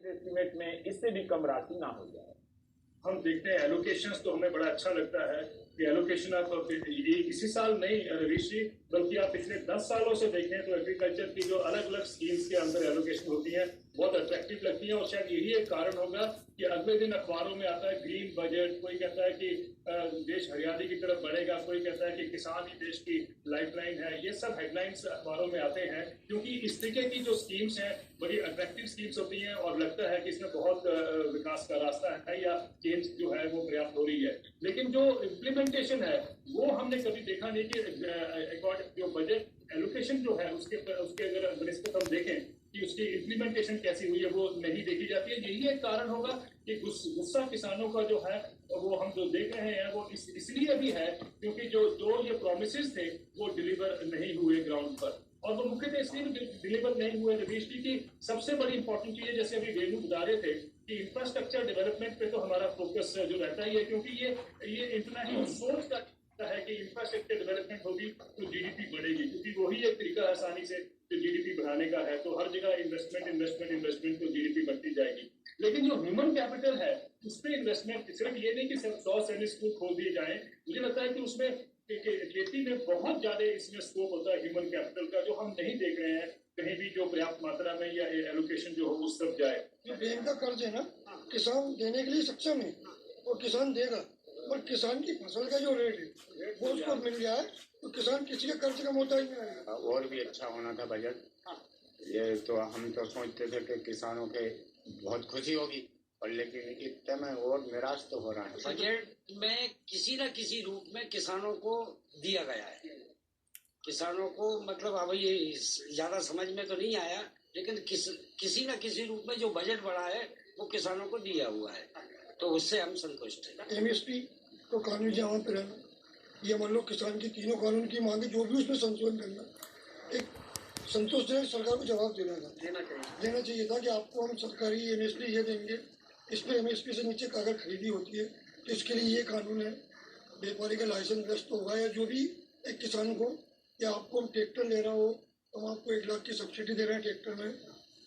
Estimate में इससे भी कम राशि ना हो जाए। हम देखते हैं एलोकेशंस तो हमें बड़ा अच्छा लगता है कि एलोकेशन आप ये इसी साल नहीं रवीश जी, बल्कि आप पिछले 10 सालों से देखें तो एग्रीकल्चर की जो अलग अलग स्कीम्स के अंदर एलोकेशन होती है बहुत अट्रैक्टिव लगती है। और शायद यही एक कारण होगा कि अगले दिन अखबारों में आता है ग्रीन बजट, कोई कहता है कि देश हरियाली की तरफ बढ़ेगा, कोई कहता है कि किसान ही देश की लाइफलाइन है। ये सब हेडलाइंस अखबारों में आते हैं क्योंकि इस तरीके की जो स्कीम्स हैं बड़ी अट्रैक्टिव स्कीम्स होती हैं और लगता है कि इसमें बहुत विकास का रास्ता है या चेंज जो है वो पर्याप्त हो रही है। लेकिन जो इम्प्लीमेंटेशन है वो हमने कभी देखा नहीं कि जो बजट एलोकेशन जो है उसके अगर निस्बत हम देखें कि उसकी इम्प्लीमेंटेशन कैसी हुई है वो नहीं देखी जाती है। यही एक कारण होगा कि गुस्सा किसानों का जो है वो हम जो देख रहे हैं वो इसलिए भी है क्योंकि जो ये प्रोमिसेस थे वो डिलीवर नहीं हुए ग्राउंड पर। और वो मुख्यतः इसलिए डिलीवर नहीं हुए रवीश जी की सबसे बड़ी इंपॉर्टेंट चीज है, जैसे अभी वेणु बता रहे थे कि इंफ्रास्ट्रक्चर डेवलपमेंट पे तो हमारा फोकस जो रहता ही है क्योंकि ये इंटरनेशनल सोर्स का है कि इंफ्रास्ट्रक्चर डेवलपमेंट होगी तो जीडीपी बढ़ेगी, क्योंकि वही एक तरीका है आसानी से जो जीडीपी बढ़ाने का है। तो हर जगह इन्वेस्टमेंट तो जीडीपी बढ़ती जाएगी। लेकिन जो ह्यूमन कैपिटल है उस पर इन्वेस्टमेंट सिर्फ ये नहीं कि सिर्फ 100 सैनिक स्कूल खोल दिए जाए, मुझे लगता है कि उसमें खेती में बहुत ज्यादा इसमें स्कोप होता है ह्यूमन कैपिटल का, जो हम नहीं देख रहे हैं कहीं भी जो पर्याप्त मात्रा में या एलोकेशन जो हो उस सब जाए। जो बैंक का कर्ज है ना किसान देने के लिए सक्षम है और किसान देगा, और किसान की फसल का जो रेट है वो उसको मिल जाए तो किसान किसी का कर्ज का मोहताज नहीं आएगा। और भी अच्छा होना था बजट। ये तो हम तो सोचते थे कि किसानों के बहुत खुशी होगी, और लेकिन इतने में और निराश तो हो रहा है। बजट में किसी न किसी रूप में किसानों को दिया गया है। किसानों को मतलब अब ये ज्यादा समझ में तो नहीं आया, लेकिन किसी न किसी रूप में जो बजट बढ़ा है वो किसानों को दिया हुआ है, तो उससे हम संतुष्ट हैं। एमएसपी तो कानूनी जमात पर रहना, ये मान लो किसान की तीनों कानून की मांगे जो भी उसमें संशोधन करना, एक संतोषजनक सरकार को जवाब देना चाहिए था कि आपको हम सरकारी एमएसपी ये देंगे, इस पर एमएसपी से नीचे अगर खरीदी होती है तो इसके लिए ये कानून है, व्यापारी का लाइसेंस व्यस्त होगा, या जो भी एक किसान को या आपको हम ट्रैक्टर ले रहा हो तो हम आपको 1 लाख की सब्सिडी दे रहे हैं ट्रैक्टर में,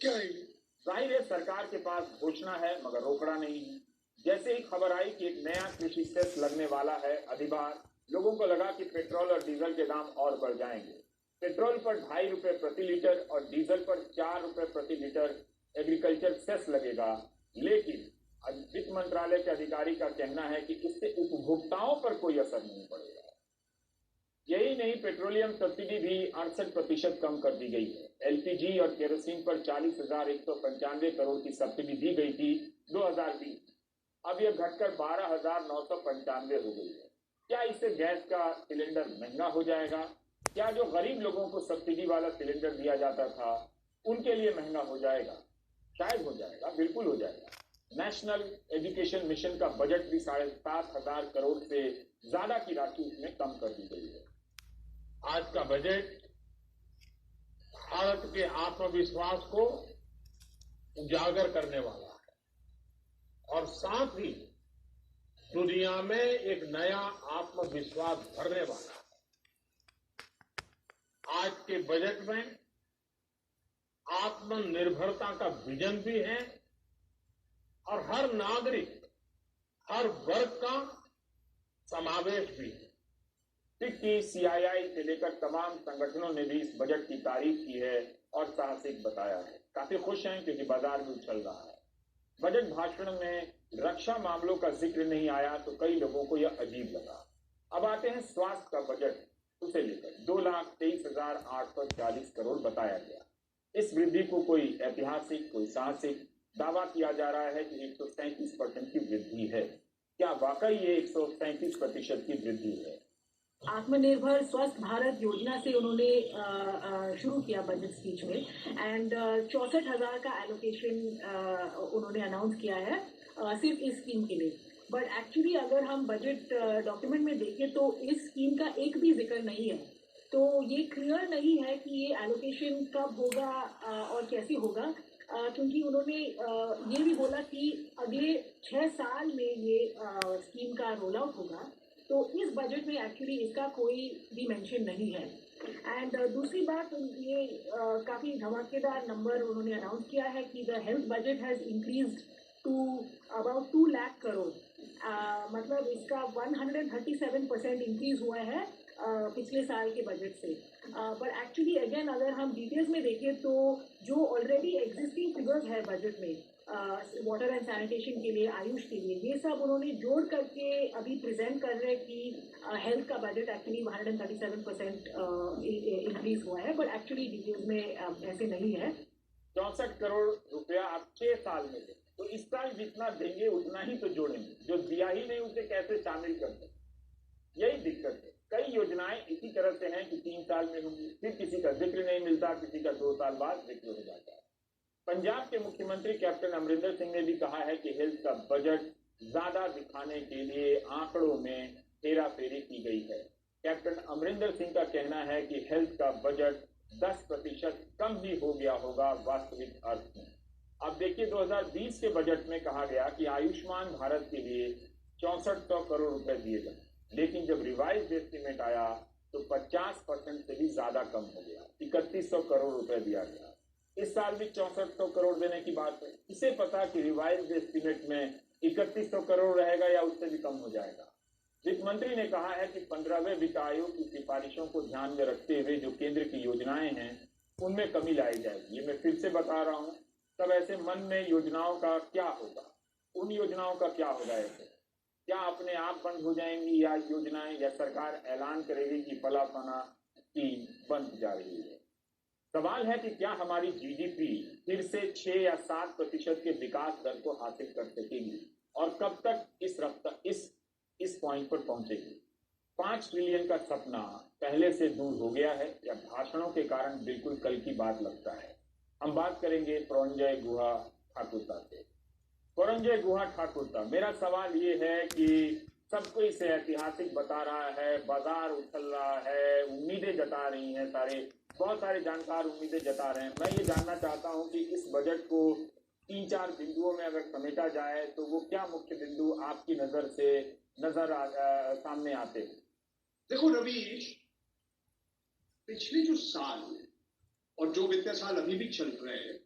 क्या है ये? जाहिर है सरकार के पास घोषणा है मगर रोकड़ा नहीं है। जैसे ही खबर आई कि एक नया कृषि सेस लगने वाला है अधिभार, लोगों को लगा कि पेट्रोल और डीजल के दाम और बढ़ जाएंगे। पेट्रोल पर 2.5 रुपए प्रति लीटर और डीजल पर 4 रुपए प्रति लीटर एग्रीकल्चर सेस लगेगा, लेकिन वित्त मंत्रालय के अधिकारी का कहना है कि इससे उपभोक्ताओं पर कोई असर नहीं पड़ेगा। यही नहीं, पेट्रोलियम सब्सिडी भी 68% कम कर दी गई है। एलपीजी और केरोसिन पर 40,195 करोड़ की सब्सिडी दी गई थी 2020, अब यह घटकर 12,995 हो गई है। क्या इससे गैस का सिलेंडर महंगा हो जाएगा? क्या जो गरीब लोगों को सब्सिडी वाला सिलेंडर दिया जाता था उनके लिए महंगा हो जाएगा? शायद हो जाएगा, बिल्कुल हो जाएगा। नेशनल एजुकेशन मिशन का बजट भी 7,500 करोड़ से ज्यादा की राशि इसमें कम कर दी गई है। आज का बजट भारत के आत्मविश्वास को उजागर करने वाला है और साथ ही दुनिया में एक नया आत्मविश्वास भरने वाला है। आज के बजट में आत्मनिर्भरता का विजन भी है और हर नागरिक, हर वर्ग का समावेश भी है। फिक्की, सीआईआई से लेकर तमाम संगठनों ने भी इस बजट की तारीफ की है और साहसिक बताया है। काफी खुश हैं क्योंकि बाजार में उछल रहा है। बजट भाषण में रक्षा मामलों का जिक्र नहीं आया तो कई लोगों को यह अजीब लगा। अब आते हैं स्वास्थ्य का बजट, उसे लेकर 2,23,840 करोड़ बताया गया। इस वृद्धि को कोई ऐतिहासिक, कोई साहसिक दावा किया जा रहा है कि 137% की वृद्धि है। क्या वाकई ये 137% की वृद्धि है? आत्मनिर्भर स्वस्थ भारत योजना से उन्होंने शुरू किया बजट स्पीच में, एंड 64,000 का एलोकेशन उन्होंने अनाउंस किया है सिर्फ इस स्कीम के लिए। बट एक्चुअली अगर हम बजट डॉक्यूमेंट में देखें तो इस स्कीम का एक भी जिक्र नहीं है, तो ये क्लियर नहीं है कि ये एलोकेशन कब होगा और कैसे होगा, क्योंकि उन्होंने ये भी बोला कि अगले 6 साल में ये स्कीम का रोल आउट होगा, तो इस बजट में एक्चुअली इसका कोई भी मेंशन नहीं है। एंड दूसरी बात, ये काफ़ी धमाकेदार नंबर उन्होंने अनाउंस किया है कि the health budget has increase to about 2 lakh crore. मतलब इसका 137% इंक्रीज हुआ है पिछले साल के बजट से। बट एक्चुअली अगेन अगर हम डिटेल्स में देखें तो जो ऑलरेडी एग्जिस्टिंग फिगर्स है बजट में वाटर एंड सैनिटेशन के लिए, आयुष के लिए, ये सब उन्होंने जोड़ करके अभी प्रेजेंट कर रहे हैं कि हेल्थ का बजट एक्चुअली 137% इंक्रीज हुआ है। बट एक्चुअली डिटेल्स में ऐसे नहीं है। 64 करोड़ रुपया आप 6 साल में दें, तो इस साल जितना देंगे उतना ही तो जोड़ेंगे, जो दिया ही नहीं उसे कैसे शामिल करते? यही दिक्कत है। कई योजनाएं इसी तरह से हैं कि 3 साल में होंगी, फिर किसी का जिक्र नहीं मिलता, किसी का 2 साल बाद जिक्र हो जाता है। पंजाब के मुख्यमंत्री कैप्टन अमरिंदर सिंह ने भी कहा है कि हेल्थ का बजट ज्यादा दिखाने के लिए आंकड़ों में हेराफेरी की गई है। कैप्टन अमरिंदर सिंह का कहना है कि हेल्थ का बजट 10% कम ही हो गया होगा वास्तविक अर्थ में। अब देखिए, 2020 के बजट में कहा गया कि आयुष्मान भारत के लिए 6400 करोड़ रुपए दिए गए, लेकिन जब रिवाइज एस्टीमेट आया तो 50% से भी ज्यादा कम हो गया, 3100 करोड़ रुपए दिया गया। इस साल भी 6400 करोड़ देने की बात है। इसे पता कि रिवाइज एस्टीमेट में 3100 करोड़ रहेगा या उससे भी कम हो जाएगा। वित्त मंत्री ने कहा है कि 15वें वित्त आयोग की सिफारिशों को ध्यान में रखते हुए जो केंद्र की योजनाएं हैं उनमें कमी लाई जाएगी। ये मैं फिर से बता रहा हूं। तब ऐसे मन में योजनाओं का क्या होगा, उन योजनाओं का क्या होगा? ऐसे क्या अपने आप बंद हो जाएंगी या योजनाएं, या सरकार ऐलान करेगी कि फला फला की बंद जा रही है? सवाल है कि क्या हमारी जीडीपी फिर से 6 या 7% के विकास दर को हासिल कर सकेगी, और कब तक इस पॉइंट पर पहुंचेगी? 5 ट्रिलियन का सपना पहले से दूर हो गया है या भाषणों के कारण बिल्कुल कल की बात लगता है? हम बात करेंगे परंजय गुहा ठाकुरता से। परंजय गुहा ठाकुरता, मेरा सवाल ये है कि सबको इसे ऐतिहासिक बता रहा है, बाजार उछल रहा है, उम्मीदें जता रही हैं, बहुत सारे जानकार उम्मीदें जता रहे हैं। मैं ये जानना चाहता हूं कि इस बजट को 3-4 बिंदुओं में अगर समेटा जाए तो वो क्या मुख्य बिंदु आपकी नजर से सामने आते हैं? देखो रवीश, पिछले जो साल और जो वित्तीय साल अभी भी चल रहे हैं,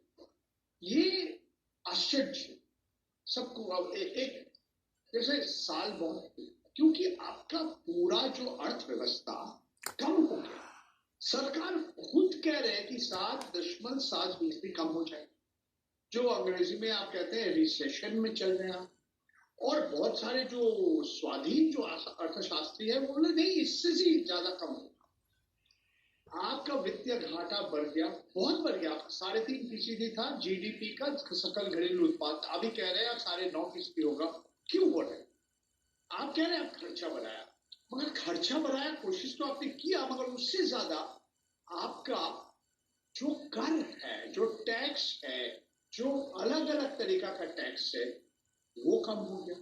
ये आश्चर्य सबको अब एक जैसे साल बहुत, क्योंकि आपका पूरा जो अर्थव्यवस्था कम हो गया। सरकार खुद कह रहे हैं कि 7.7% कम हो जाए, जो अंग्रेजी में आप कहते हैं रिसेशन में चल रहे हैं। और बहुत सारे जो स्वाधीन जो अर्थशास्त्री है वो बोले नहीं, इससे भी ज्यादा कम होगा। आपका वित्तीय घाटा बढ़ गया, बहुत बढ़ गया। 3.5% था जीडीपी का, सकल घरेलू उत्पाद। अभी कह रहे हैं 9.5% होगा। क्यों बढ़ रहे? आप कह रहे हैं आप खर्चा बढ़ाया, मगर खर्चा बढ़ाया, कोशिश तो आपने किया, मगर उससे ज्यादा आपका जो कर है, जो टैक्स है, जो अलग अलग तरीका का टैक्स है, वो कम हो गया।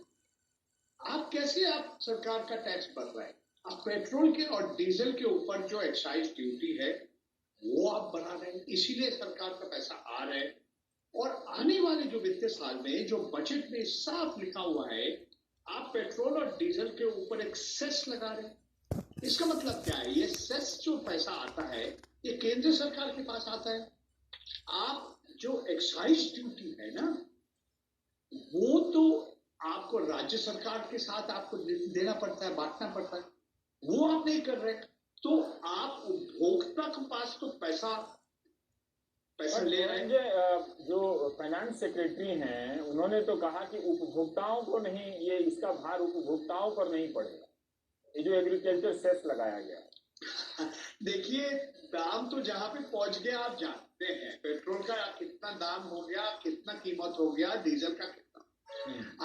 आप कैसे, आप सरकार का टैक्स बढ़ रहा है, आप पेट्रोल के और डीजल के ऊपर जो एक्साइज ड्यूटी है वो आप बढ़ा रहे हैं, इसीलिए सरकार का पैसा आ रहा है। और आने वाले जो वित्तीय साल में जो बजट में साफ लिखा हुआ है, आप पेट्रोल और डीजल के ऊपर एक सेस लगा रहे हैं। इसका मतलब क्या है? ये सेस जो पैसा आता है ये केंद्र सरकार के पास आता है। आप जो एक्साइज ड्यूटी है ना, वो तो आपको राज्य सरकार के साथ आपको देना पड़ता है, बांटना पड़ता है, वो आप नहीं कर रहे। तो आप उपभोक्ता के पास तो पैसा ले रहे हैं। जो फाइनेंस सेक्रेटरी हैं उन्होंने तो कहा कि उपभोक्ताओं को नहीं, ये इसका भार उपभोक्ताओं पर नहीं पड़ेगा, ये जो एग्रीकल्चर सेस लगाया गया। देखिए, दाम तो जहां पे पहुंच गया आप जानते हैं, पेट्रोल का कितना दाम हो गया, कितना कीमत हो गया, डीजल का कितना।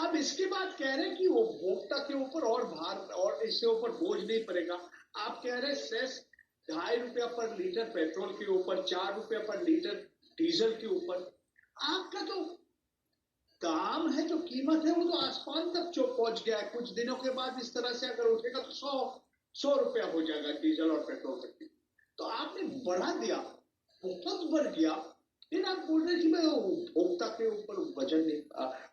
अब इसके बाद कह रहे हैं कि उपभोक्ता के ऊपर और भार और इससे ऊपर बोझ नहीं पड़ेगा। आप कह रहे हैं सेस 2.5 रुपया पर लीटर पेट्रोल के ऊपर, 4 रुपया पर लीटर डीजल के ऊपर। आपका जो दाम है, जो कीमत है, वो तो आसमान तक जो पहुंच गया है। कुछ दिनों के बाद इस तरह से अगर उठेगा तो 100 रुपया हो जाएगा डीजल और पेट्रोल का। तो आपने बढ़ा दिया, बहुत बढ़ गया। फिर आप बोल रहे कि मैं उपभोक्ता के ऊपर वजन नहीं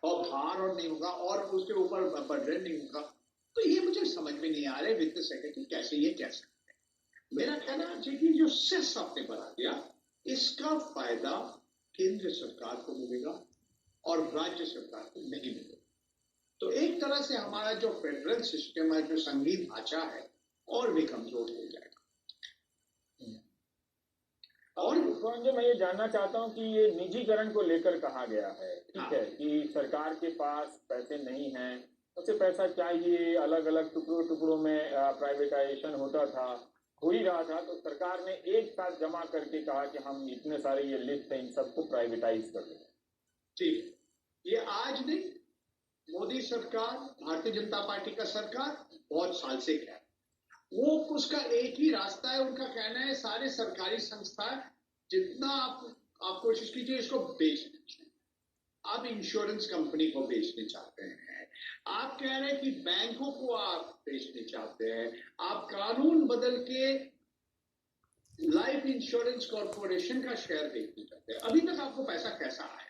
और भार और नहीं होगा और उसके ऊपर बर्डन नहीं होगा। तो ये मुझे समझ में नहीं आ रहा है वित्त सेक्रेटरी कैसे ये कह सकते हैं। मेरा कहना है कि जो सेस आपने बना दिया, इसका फायदा केंद्र सरकार को मिलेगा और राज्य सरकार को नहीं मिलेगा। तो एक तरह से हमारा जो फेडरल सिस्टम है, जो संघीय ढांचा है, और भी कमजोर हो जाएगा। और जो मैं ये जानना चाहता हूँ कि ये निजीकरण को लेकर कहा गया है, ठीक है, कि सरकार के पास पैसे नहीं हैं, उसे पैसा चाहिए, अलग अलग टुकड़ों टुकड़ों में प्राइवेटाइजेशन होता था, हो ही रहा था, तो सरकार ने एक साथ जमा करके कहा कि हम इतने सारे ये लिस्ट हैं, इन सबको प्राइवेटाइज कर दें। ठीक, ये आज नहीं, मोदी सरकार, भारतीय जनता पार्टी का सरकार बहुत साल से कह, वो उसका एक ही रास्ता है। उनका कहना है सारे सरकारी संस्थाएं जितना आप कोशिश कीजिए इसको बेचने चाहिए। आप इंश्योरेंस कंपनी को बेचने चाहते हैं, आप कह रहे हैं कि बैंकों को आप बेचने चाहते हैं, आप कानून बदल के लाइफ इंश्योरेंस कॉर्पोरेशन का शेयर बेचने चाहते हैं। अभी तक आपको पैसा कैसा आया?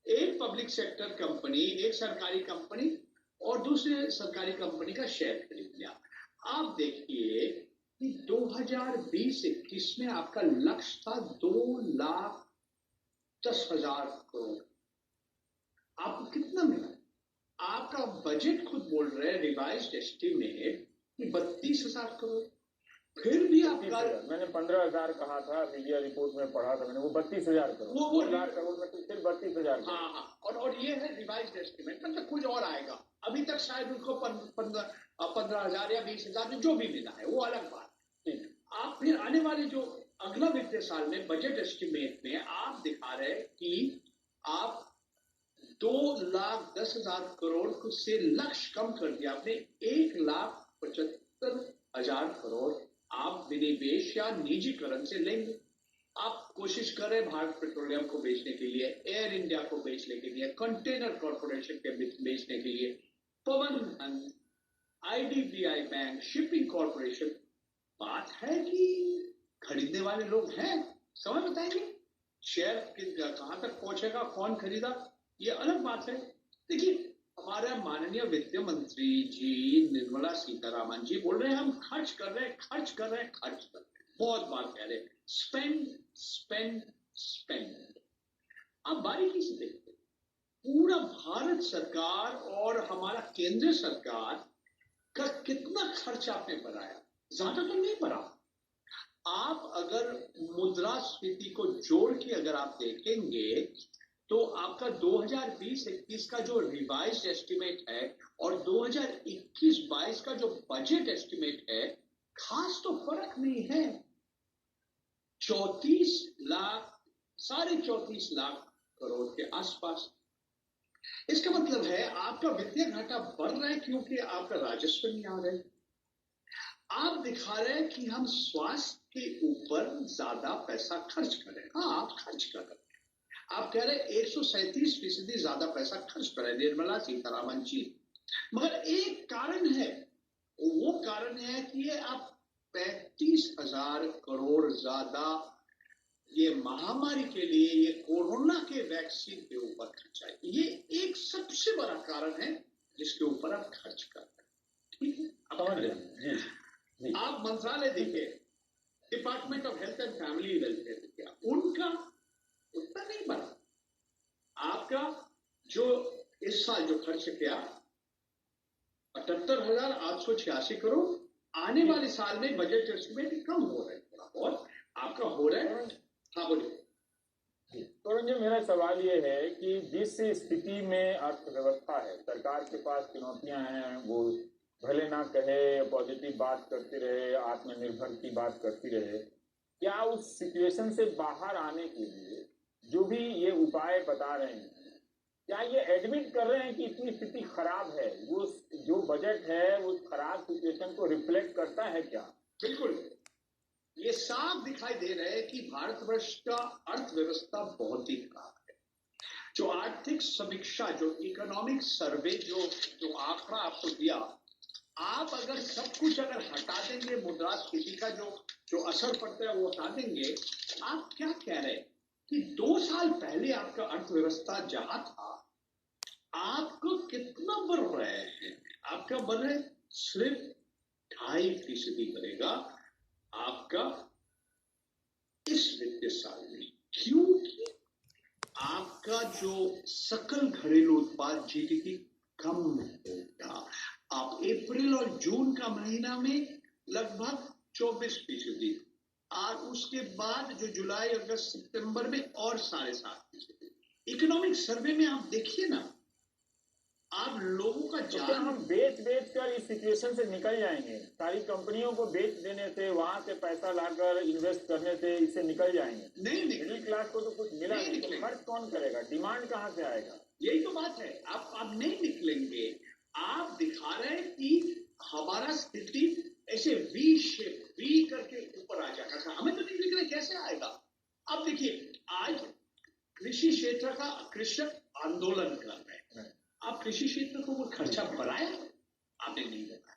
एक पब्लिक सेक्टर कंपनी, एक सरकारी कंपनी और दूसरे सरकारी कंपनी का शेयर खरीद लिया। आप देखिए कि 2020-21 में आपका लक्ष्य था 2,10,000 करोड़, आपको कितना मिला? आपका बजट खुद बोल रहे हैं रिवाइज्ड एस्टीमेट कि 32,000 करोड़। फिर भी आपका, मैंने 15,000 कहा था, मीडिया रिपोर्ट में पढ़ा था मैंने, वो 32,000 करोड़, वो 1,00,000 करोड़ में तो सिर्फ 32,000। हाँ, और ये है रिवाइज्ड एस्टीमेट, मतलब कुछ और आएगा। अभी तक शायद उनको 15,000 या 20,000 जो भी मिला है वो अलग बात है। आप फिर आने वाले जो अगला वित्तीय साल में बजट एस्टीमेट में आप दिखा रहे हैं कि आप 2,10,000 करोड़ से लक्ष्य कम कर दिया आपने। 1,75,000 करोड़ आप विनिवेश या निजीकरण से लेंगे। आप कोशिश करें भारत पेट्रोलियम को बेचने के लिए, एयर इंडिया को बेचने के लिए, कंटेनर कॉर्पोरेशन के बेचने के लिए, पवन धन, आईडीबीआई बैंक, शिपिंग कॉर्पोरेशन। बात है कि खरीदने वाले लोग हैं, समय बताएंगे शेयर कहां तक पहुंचेगा, कौन खरीदा, ये अलग बात है। देखिए, हमारे माननीय वित्त मंत्री जी निर्मला सीतारामन जी बोल रहे हैं हम खर्च कर रहे हैं, बहुत बार कह रहे हैं स्पेंड स्पेंड स्पेंड। आप बारीकी से देखते, पूरा भारत सरकार और हमारा केंद्र सरकार का कितना खर्च आपने बढ़ाया? ज्यादा तो नहीं बढ़ा। आप अगर मुद्रास्फीति को जोड़ के अगर आप देखेंगे तो आपका 2020-21 का जो रिवाइज्ड एस्टीमेट है और 2021-22 का जो बजट एस्टीमेट है, खास तो फर्क नहीं है। 34 लाख, 34.5 लाख करोड़ के आसपास। इसका मतलब है आपका वित्तीय घाटा बढ़ रहा है क्योंकि आपका राजस्व नहीं आ रहा है। आप दिखा रहे हैं कि हम स्वास्थ्य के ऊपर ज्यादा पैसा खर्च करें। हाँ, आप खर्च कर रहे हैं। आप कह रहे हैं 137% ज्यादा पैसा खर्च कर रहे हैं निर्मला सीतारामन जी, मगर एक कारण है, वो कारण है कि ये आप 35,000 करोड़ ज्यादा ये महामारी के लिए, ये कोरोना के वैक्सीन के ऊपर खर्च है। ये एक सबसे बड़ा कारण है जिसके ऊपर आप खर्च कर रहे हैं। ठीक है, आप मंत्रालय देखिए, department of health and family welfare देखिए, उनका उतना नहीं बढ़ा। आपका जो इस साल जो खर्च किया 78,886 करोड़, आने वाले साल में बजट एस्टीमेट कम हो रहा है थोड़ा और आपका हो रहा है। हाँ बोलिए। तो मेरा सवाल ये है कि जिस स्थिति में अर्थव्यवस्था है, सरकार के पास चुनौतियां हैं, वो भले ना कहे, पॉजिटिव बात करती रहे, आत्मनिर्भर की बात करती रहे, क्या उस सिचुएशन से बाहर आने के लिए जो भी ये उपाय बता रहे हैं, क्या ये एडमिट कर रहे हैं कि इतनी स्थिति खराब है? वो जो बजट है वो खराब सिचुएशन को रिफ्लेक्ट करता है क्या? बिल्कुल, ये साफ दिखाई दे रहा है कि भारतवर्ष का अर्थव्यवस्था बहुत ही खराब है। जो आर्थिक समीक्षा, जो इकोनॉमिक सर्वे, जो आंकड़ा आपको दिया, आप अगर सब कुछ अगर हटा देंगे, मुद्रास्फीति का जो असर पड़ता है वो हटा देंगे, आप क्या कह रहे हैं कि 2 साल पहले आपका अर्थव्यवस्था जहां था, आपको कितना बढ़ रहे हैं? आपका बढ़ रहे सिर्फ 2.5% बढ़ेगा। आपका इस वित्तीय साल में, क्योंकि आपका जो सकल घरेलू उत्पाद जीडीपी कम होगा। आप अप्रैल और जून का महीना में लगभग 24%, और उसके बाद जो जुलाई अगस्त सितंबर में और 7.5%। इकोनॉमिक सर्वे में आप देखिए ना, आप लोगों का तो क्या हम बेच कर इस सिचुएशन से निकल जाएंगे? सारी कंपनियों को बेच देने से, वहां से पैसा लाकर इन्वेस्ट करने से इससे निकल जाएंगे? नहीं मिडिल क्लास को तो कुछ मिला नहीं, तो खर्च कौन करेगा? डिमांड कहाँ से आएगा? यही तो बात है। आप नहीं निकलेंगे। आप दिखा रहे हैं कि हमारा स्थिति ऐसे वी करके ऊपर आ जाता था, हमें तो नहीं निकले, कैसे आएगा? अब देखिए, आज कृषि क्षेत्र का कृषक आंदोलन कर रहे हैं। आप कृषि क्षेत्र को वो खर्चा बढ़ाया? आपने नहीं बढ़ाया।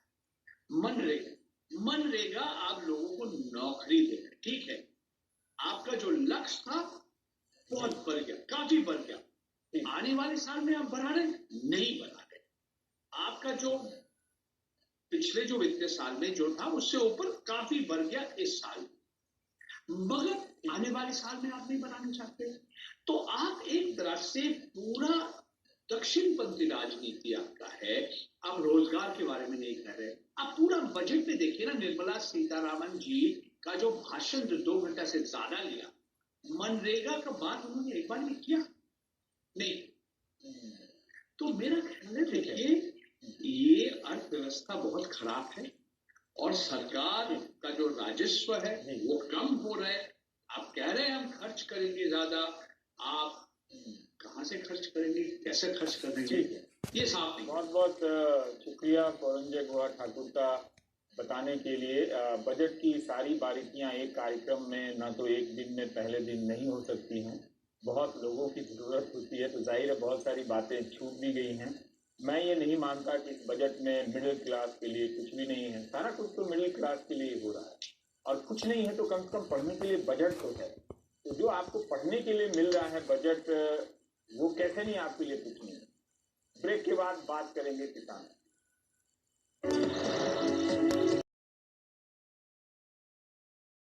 मनरेगा आप लोगों को नौकरी देगा, ठीक है। आपका जो लक्ष्य था बहुत बढ़ गया, काफी बढ़ गया। आने वाले साल में आप बढ़ा रहे? नहीं बढ़ा रहे। आपका जो पिछले जो वित्तीय साल में जो था उससे ऊपर काफी बढ़ गया इस साल, मगर आने वाले साल में आप नहीं बढ़ाना चाहते। तो आप एक तरह से पूरा दक्षिणपंथी राजनीति आपका है। आप रोजगार के बारे में नहीं कह रहे। आप पूरा बजट में देखिए ना, निर्मला सीतारामन जी का जो भाषण जो 2 घंटा से ज्यादा लिया, मनरेगा का बात उन्होंने एक बार भी किया नहीं। तो मेरा ख्याल है, देखिए, ये अर्थव्यवस्था बहुत खराब है और सरकार का जो राजस्व है वो कम हो रहा है। आप कह रहे हैं हम खर्च करेंगे ज्यादा, आप कहाँ से खर्च करेंगे, कैसे खर्च करेंगे, ये साफ नहीं। बहुत बहुत शुक्रिया पौरंजय गुहा ठाकुर का बताने के लिए। बजट की सारी बारीकियां एक कार्यक्रम में ना तो एक दिन में पहले दिन नहीं हो सकती हैं, बहुत लोगों की ज़रूरत होती है, तो जाहिर है बहुत सारी बातें छूट भी गई हैं। मैं ये नहीं मानता कि इस बजट में मिडिल क्लास के लिए कुछ भी नहीं है। सारा कुछ तो मिडिल क्लास के लिए हो रहा है, और कुछ नहीं है तो कम से कम पढ़ने के लिए बजट तो है। तो जो आपको पढ़ने के लिए मिल रहा है बजट, वो कैसे नहीं आपके लिए कुछ नहीं है। ब्रेक के बाद बात करेंगे किसान।